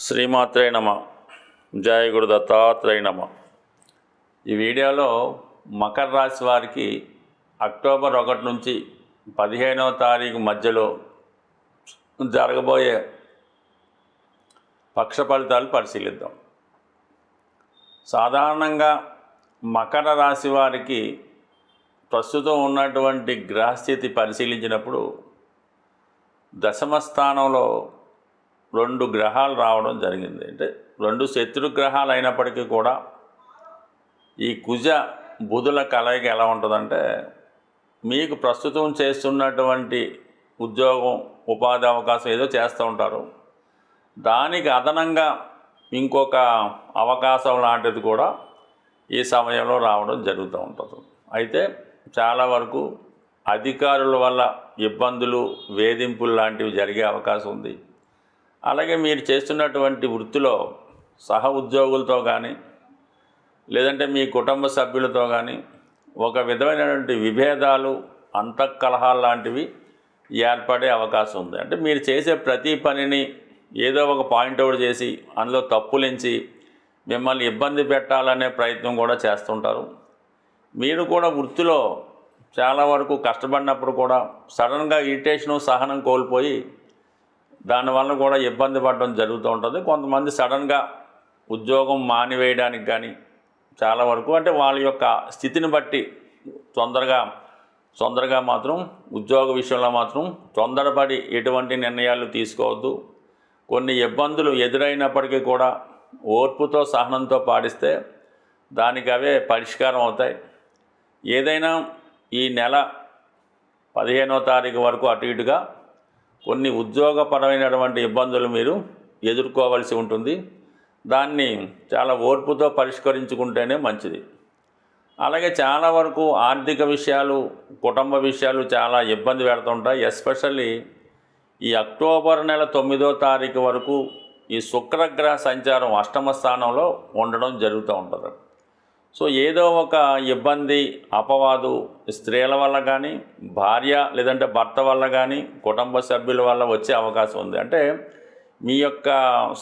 శ్రీమాత్రే నమ. జయ గురు దత్తాత్రేయ నమ. ఈ వీడియోలో మకర రాశి వారికి అక్టోబర్ 1 నుంచి 15వ తారీఖు మధ్యలో జరగబోయే పక్ష ఫలితాలు పరిశీలిద్దాం. సాధారణంగా మకర రాశి వారికి ప్రస్తుతం ఉన్నటువంటి గ్రహస్థితి పరిశీలించినప్పుడు దశమ స్థానంలో 2 గ్రహాలు రావడం జరిగింది. అంటే 2 శత్రు గ్రహాలు అయినప్పటికీ కూడా ఈ కుజ బుధుల కలయిక ఎలా ఉంటుందంటే, మీకు ప్రస్తుతం చేస్తున్నటువంటి ఉద్యోగం ఉపాధి అవకాశం ఏదో చేస్తూ ఉంటారు, దానికి అదనంగా ఇంకొక అవకాశం లాంటిది కూడా ఈ సమయంలో రావడం జరుగుతూ ఉంటుంది. అయితే చాలా వరకు అధికారుల వల్ల ఇబ్బందులు వేధింపులు లాంటివి జరిగే అవకాశం ఉంది. అలాగే మీరు చేస్తున్నటువంటి వృత్తిలో సహ ఉద్యోగులతో కానీ లేదంటే మీ కుటుంబ సభ్యులతో కానీ ఒక విధమైనటువంటి విభేదాలు అంతఃకలహాలు లాంటివి ఏర్పడే అవకాశం ఉంది. అంటే మీరు చేసే ప్రతి పనిని ఏదో ఒక పాయింట్ అవుట్ చేసి అందులో తప్పులించి మిమ్మల్ని ఇబ్బంది పెట్టాలనే ప్రయత్నం కూడా చేస్తుంటారు. మీరు కూడా వృత్తిలో చాలా వరకు కష్టపడినప్పుడు కూడా సడన్గా ఇరిటేషను సహనం కోల్పోయి దానివల్ల కూడా ఇబ్బంది పడడం జరుగుతూ ఉంటుంది. కొంతమంది సడన్గా ఉద్యోగం మానివేయడానికి కానీ చాలా వరకు అంటే వాళ్ళ యొక్క స్థితిని బట్టి తొందరగా మాత్రం ఉద్యోగ విషయంలో మాత్రం తొందరపడి ఎటువంటి నిర్ణయాలు తీసుకోవద్దు. కొన్ని ఇబ్బందులు ఎదురైనప్పటికీ కూడా ఓర్పుతో సహనంతో పాటిస్తే దానికి అవే పరిష్కారం అవుతాయి. ఏదైనా ఈ నెల 15వ తారీఖు వరకు అటు ఇటుగా కొన్ని ఉద్యోగపరమైనటువంటి ఇబ్బందులు మీరు ఎదుర్కోవాల్సి ఉంటుంది. దాన్ని చాలా ఓర్పుతో పరిష్కరించుకుంటేనే మంచిది. అలాగే చాలా వరకు ఆర్థిక విషయాలు కుటుంబ విషయాలు చాలా ఇబ్బంది పెడుతుంటాయి. ఎస్పెషల్లీ ఈ అక్టోబర్ నెల 9వ తారీఖు వరకు ఈ శుక్రగ్రహ సంచారం అష్టమ స్థానంలో ఉండడం జరుగుతూ ఉంటుంది. సో ఏదో ఒక ఇబ్బంది అపవాదు స్త్రీల వల్ల కానీ భార్య లేదంటే భర్త వల్ల కానీ కుటుంబ సభ్యుల వల్ల వచ్చే అవకాశం ఉంది. అంటే మీ యొక్క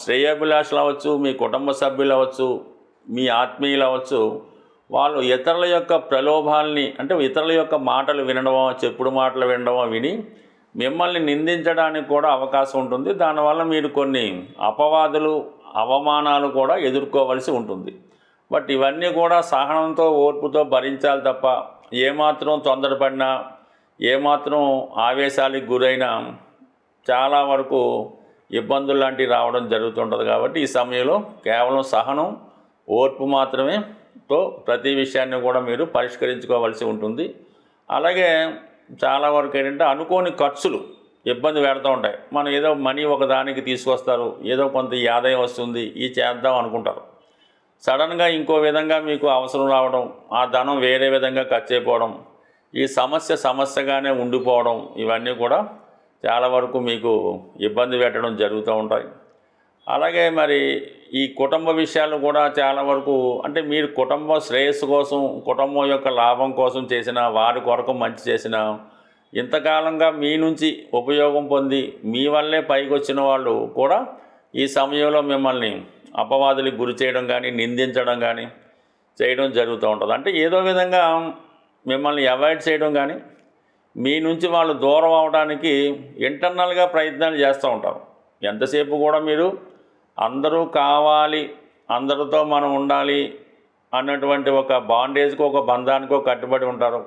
శ్రేయోభిలాషులు అవ్వచ్చు, మీ కుటుంబ సభ్యులు అవ్వచ్చు, మీ ఆత్మీయులు అవ్వచ్చు, వాళ్ళు ఇతరుల యొక్క ప్రలోభాల్ని అంటే ఇతరుల యొక్క మాటలు వినడమో చెప్పుడు మాటలు వినడమో విని మిమ్మల్ని నిందించడానికి కూడా అవకాశం ఉంటుంది. దానివల్ల మీరు కొన్ని అపవాదులు అవమానాలు కూడా ఎదుర్కోవలసి ఉంటుంది. బట్ ఇవన్నీ కూడా సహనంతో ఓర్పుతో భరించాలి తప్ప ఏమాత్రం తొందరపడినా ఏమాత్రం ఆవేశాలకు గురైనా చాలా వరకు ఇబ్బందులు లాంటివి రావడం జరుగుతుంటుంది. కాబట్టి ఈ సమయంలో కేవలం సహనం ఓర్పు మాత్రమే తో ప్రతి విషయాన్ని కూడా మీరు పరిష్కరించుకోవాల్సి ఉంటుంది. అలాగే చాలా వరకు ఏంటంటే అనుకోని ఖర్చులు ఇబ్బంది పెడుతూ ఉంటాయి. మనం ఏదో మనీ ఒక దానికి తీసుకొస్తారు, ఏదో కొంత ఆదాయం వస్తుంది, ఈ చేద్దాం అనుకుంటారు. సడన్గా ఇంకో విధంగా మీకు అవసరం రావడం, ఆ ధనం వేరే విధంగా ఖర్చు అయిపోవడం, ఈ సమస్యగానే ఉండిపోవడం, ఇవన్నీ కూడా చాలా వరకు మీకు ఇబ్బంది పెట్టడం జరుగుతూ ఉంటాయి. అలాగే మరి ఈ కుటుంబ విషయాలు కూడా చాలా వరకు అంటే మీరు కుటుంబ శ్రేయస్సు కోసం కుటుంబం యొక్క లాభం కోసం చేసిన వారి కొరకు మంచి చేసిన ఇంతకాలంగా మీ నుంచి ఉపయోగం పొంది మీ వల్లే పైకి వచ్చిన వాళ్ళు కూడా ఈ సమయంలో మిమ్మల్ని అపవాదులకు గురి చేయడం కానీ నిందించడం కానీ చేయడం జరుగుతూ ఉంటుంది. అంటే ఏదో విధంగా మిమ్మల్ని అవాయిడ్ చేయడం కానీ మీ నుంచి వాళ్ళు దూరం అవడానికి ఇంటర్నల్గా ప్రయత్నాలు చేస్తూ ఉంటారు. ఎంతసేపు కూడా మీరు అందరూ కావాలి, అందరితో మనం ఉండాలి అన్నటువంటి ఒక బాండేజ్కి ఒక బంధానికో కట్టుబడి ఉంటారు.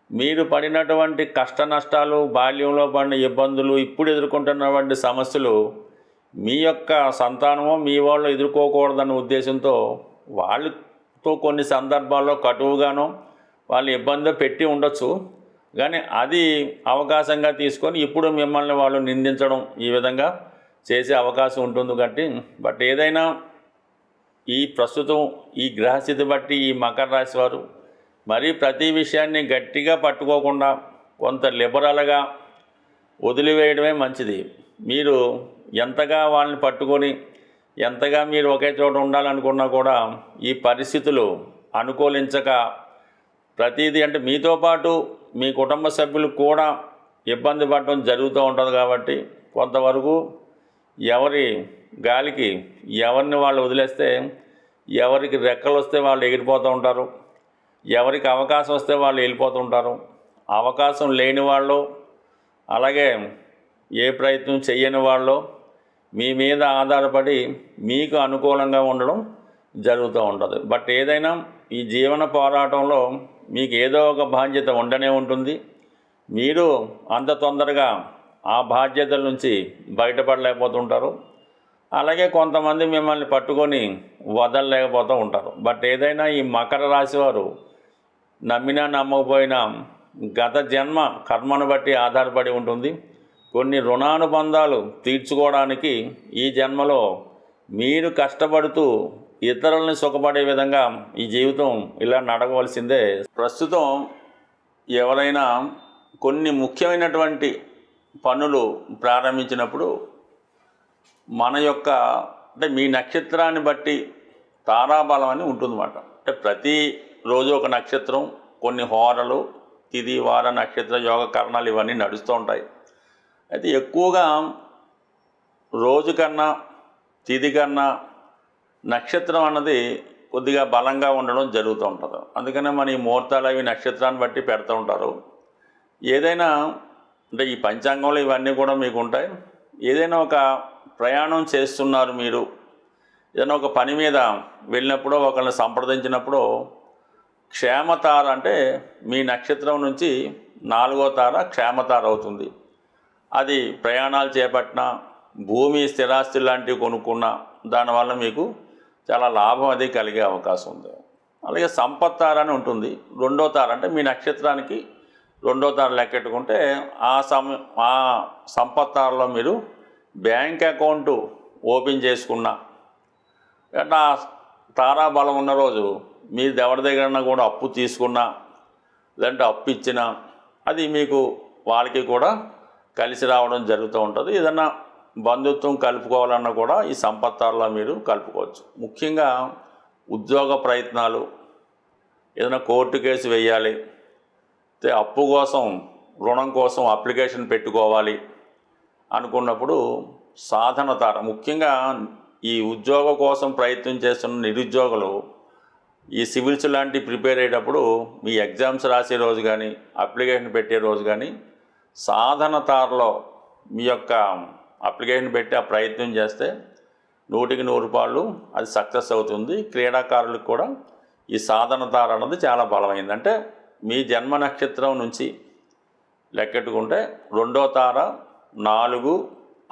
మీరు పడినటువంటి కష్ట నష్టాలు బాల్యంలో పడిన ఇబ్బందులు ఇప్పుడు ఎదుర్కొంటున్నటువంటి సమస్యలు మీ యొక్క సంతానమో మీ వాళ్ళు ఎదుర్కోకూడదన్న ఉద్దేశంతో వాళ్ళతో కొన్ని సందర్భాల్లో కటువుగానో వాళ్ళు ఇబ్బంది పెట్టి ఉండొచ్చు. కానీ అది అవకాశంగా తీసుకొని ఇప్పుడు మిమ్మల్ని వాళ్ళు నిందించడం ఈ విధంగా చేసే అవకాశం ఉంటుంది. బట్ ఏదైనా ఈ ప్రస్తుతం ఈ గ్రహస్థితి బట్టి ఈ మకర రాశి వారు మరీ ప్రతి విషయాన్ని గట్టిగా పట్టుకోకుండా కొంత లిబరల్గా వదిలివేయడమే మంచిది. మీరు ఎంతగా వాళ్ళని పట్టుకొని ఎంతగా మీరు ఒకే చోట ఉండాలనుకున్నా కూడా ఈ పరిస్థితులు అనుకూలించక ప్రతిదీ అంటే మీతో పాటు మీ కుటుంబ సభ్యులు కూడా ఇబ్బంది పడడం జరుగుతూ ఉంటుంది. కాబట్టి కొంతవరకు ఎవరి గాలికి ఎవరిని వాళ్ళు వదిలేస్తే ఎవరికి రెక్కలు వస్తే వాళ్ళు ఎగిరిపోతూ ఉంటారు, ఎవరికి అవకాశం వస్తే వాళ్ళు వెళ్ళిపోతూ ఉంటారు. అవకాశం లేని వాళ్ళు, అలాగే ఏ ప్రయత్నం చేయని వాళ్ళు మీ మీద ఆధారపడి మీకు అనుకూలంగా ఉండడం జరుగుతూ ఉంటుంది. బట్ ఏదైనా ఈ జీవన పోరాటంలో మీకు ఏదో ఒక బాధ్యత ఉండనే ఉంటుంది. మీరు అంత తొందరగా ఆ బాధ్యతల నుంచి బయటపడలేకపోతుంటారు. అలాగే కొంతమంది మిమ్మల్ని పట్టుకొని వదలలేకపోతూ ఉంటారు. బట్ ఏదైనా ఈ మకర రాశి వారు నమ్మినా నమ్మకపోయినా గత జన్మ కర్మను బట్టి ఆధారపడి ఉంటుంది. కొన్ని రుణానుబంధాలు తీర్చుకోవడానికి ఈ జన్మలో మీరు కష్టపడుతూ ఇతరులని సుఖపడే విధంగా ఈ జీవితం ఇలా నడవలసిందే. ప్రస్తుతం ఎవరైనా కొన్ని ముఖ్యమైనటువంటి పనులు ప్రారంభించినప్పుడు మన యొక్క అంటే మీ నక్షత్రాన్ని బట్టి తారాబలం అని ఉంటుందన్నమాట. అంటే ప్రతిరోజు ఒక నక్షత్రం, కొన్ని హోరలు, తిథి, వార, నక్షత్ర యోగ కరణాలు ఇవన్నీ నడుస్తూ ఉంటాయి. అయితే ఎక్కువగా రోజు కన్నా తిథి కన్నా నక్షత్రం అన్నది కొద్దిగా బలంగా ఉండడం జరుగుతూ ఉంటుంది. అందుకనే మన ఈ ముహూర్తాలు అవి నక్షత్రాన్ని బట్టి పెడుతూ ఉంటారు. ఏదైనా అంటే ఈ పంచాంగంలో ఇవన్నీ కూడా మీకు ఉంటాయి. ఏదైనా ఒక ప్రయాణం చేస్తున్నారు, మీరు ఏదైనా ఒక పని మీద వెళ్ళినప్పుడు ఒకరిని సంప్రదించినప్పుడు క్షేమతార అంటే మీ నక్షత్రం నుంచి 4వ తార క్షేమతార అవుతుంది. అది ప్రయాణాలు చేపట్టిన, భూమి స్థిరాస్తి లాంటివి కొనుక్కున్న దానివల్ల మీకు చాలా లాభం అది కలిగే అవకాశం ఉంది. అలాగే సంపత్తార అని ఉంటుంది. 2వ తార అంటే మీ నక్షత్రానికి 2వ తార లెక్కెట్టుకుంటే ఆ సంపత్తారలో మీరు బ్యాంక్ అకౌంటు ఓపెన్ చేసుకున్న అంటే ఆ తారాబలం ఉన్న రోజు మీరు ఎవరి దగ్గర కూడా అప్పు తీసుకున్నా లేదంటే అప్పు ఇచ్చినా అది మీకు వాళ్ళకి కూడా కలిసి రావడం జరుగుతూ ఉంటుంది. ఏదన్నా బంధుత్వం కలుపుకోవాలన్నా కూడా ఈ సంపత్తారలో మీరు కలుపుకోవచ్చు. ముఖ్యంగా ఉద్యోగ ప్రయత్నాలు, ఏదైనా కోర్టు కేసు వేయాలి, అప్పు కోసం రుణం కోసం అప్లికేషన్ పెట్టుకోవాలి అనుకున్నప్పుడు సాధన తార, ముఖ్యంగా ఈ ఉద్యోగ కోసం ప్రయత్నం చేస్తున్న నిరుద్యోగులు ఈ సివిల్స్ లాంటి ప్రిపేర్ అయ్యేటప్పుడు మీ ఎగ్జామ్స్ రాసే రోజు కానీ అప్లికేషన్ పెట్టే రోజు కానీ సాధన తారలో మీ యొక్క అప్లికేషన్ పెట్టి ఆ ప్రయత్నం చేస్తే 100కి 100 రూపాయలు అది సక్సెస్ అవుతుంది. క్రీడాకారులకు కూడా ఈ సాధన తార అన్నది చాలా బలమైంది. అంటే మీ జన్మ నక్షత్రం నుంచి లెక్కెట్టుకుంటే 2వ తార, 4,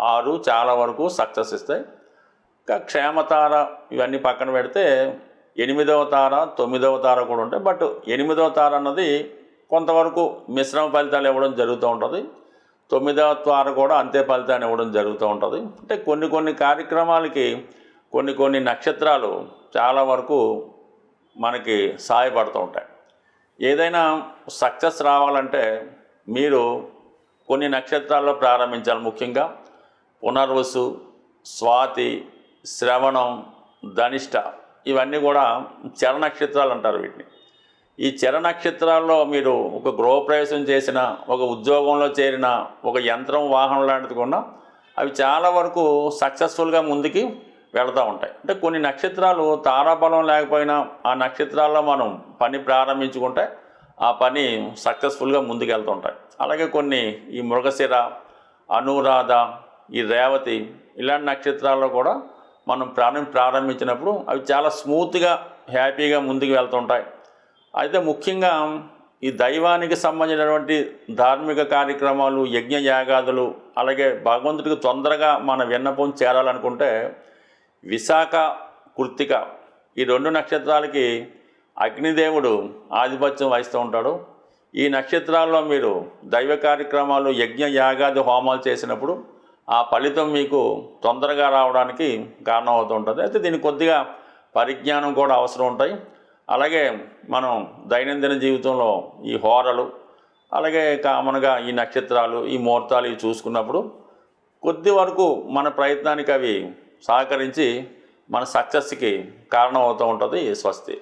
6 చాలా వరకు సక్సెస్ ఇస్తాయి. ఇంకా క్షేమతార ఇవన్నీ పక్కన పెడితే 8వ తార, 9వ తార కూడా ఉంటాయి. బట్ 8వ తార అన్నది కొంతవరకు మిశ్రమ ఫలితాలు ఇవ్వడం జరుగుతూ ఉంటుంది. 9వ తార కూడా అంతే ఫలితాన్ని ఇవ్వడం జరుగుతూ ఉంటుంది. అంటే కొన్ని కార్యక్రమాలకి కొన్ని నక్షత్రాలు చాలా వరకు మనకి సహాయపడుతూ ఉంటాయి. ఏదైనా సక్సెస్ రావాలంటే మీరు కొన్ని నక్షత్రాల్లో ప్రారంభించాలి. ముఖ్యంగా పునర్వసు, స్వాతి, శ్రవణం, ధనిష్ట ఇవన్నీ కూడా చర నక్షత్రాలు అంటారు వీటిని. ఈ చర నక్షత్రాల్లో మీరు ఒక గృహప్రవేశం చేసిన, ఒక ఉద్యోగంలో చేరిన, ఒక యంత్రం వాహనం లాంటిది కూడా అవి చాలా వరకు సక్సెస్ఫుల్గా ముందుకి వెళుతూ ఉంటాయి. అంటే కొన్ని నక్షత్రాలు తారాబలం లేకపోయినా ఆ నక్షత్రాల్లో మనం పని ప్రారంభించుకుంటే ఆ పని సక్సెస్ఫుల్గా ముందుకు వెళ్తుంటాయి. అలాగే కొన్ని ఈ మృగశిర, అనురాధ, ఈ రేవతి ఇలాంటి నక్షత్రాల్లో కూడా మనం ప్రారంభించినప్పుడు అవి చాలా స్మూత్గా హ్యాపీగా ముందుకు వెళ్తుంటాయి. అయితే ముఖ్యంగా ఈ దైవానికి సంబంధించినటువంటి ధార్మిక కార్యక్రమాలు, యజ్ఞ యాగాదులు, అలాగే భగవంతుడికి తొందరగా మన విన్నపం చేరాలనుకుంటే విశాఖ, కృత్తిక ఈ 2 నక్షత్రాలకి అగ్నిదేవుడు ఆధిపత్యం వహిస్తూ ఉంటాడు. ఈ నక్షత్రాల్లో మీరు దైవ కార్యక్రమాలు, యజ్ఞ యాగాది హోమాలు చేసినప్పుడు ఆ ఫలితం మీకు తొందరగా రావడానికి కారణం అవుతూ ఉంటుంది. అయితే దీనికి కొద్దిగా పరిజ్ఞానం కూడా అవసరం ఉంటాయి. అలాగే మనం దైనందిన జీవితంలో ఈ హోరలు, అలాగే కామన్గా ఈ నక్షత్రాలు, ఈ ముహూర్తాలు ఇవి చూసుకున్నప్పుడు కొద్ది వరకు మన ప్రయత్నానికి అవి సహకరించి మన సక్సెస్కి కారణం అవుతూ ఉంటుంది. స్వస్తి.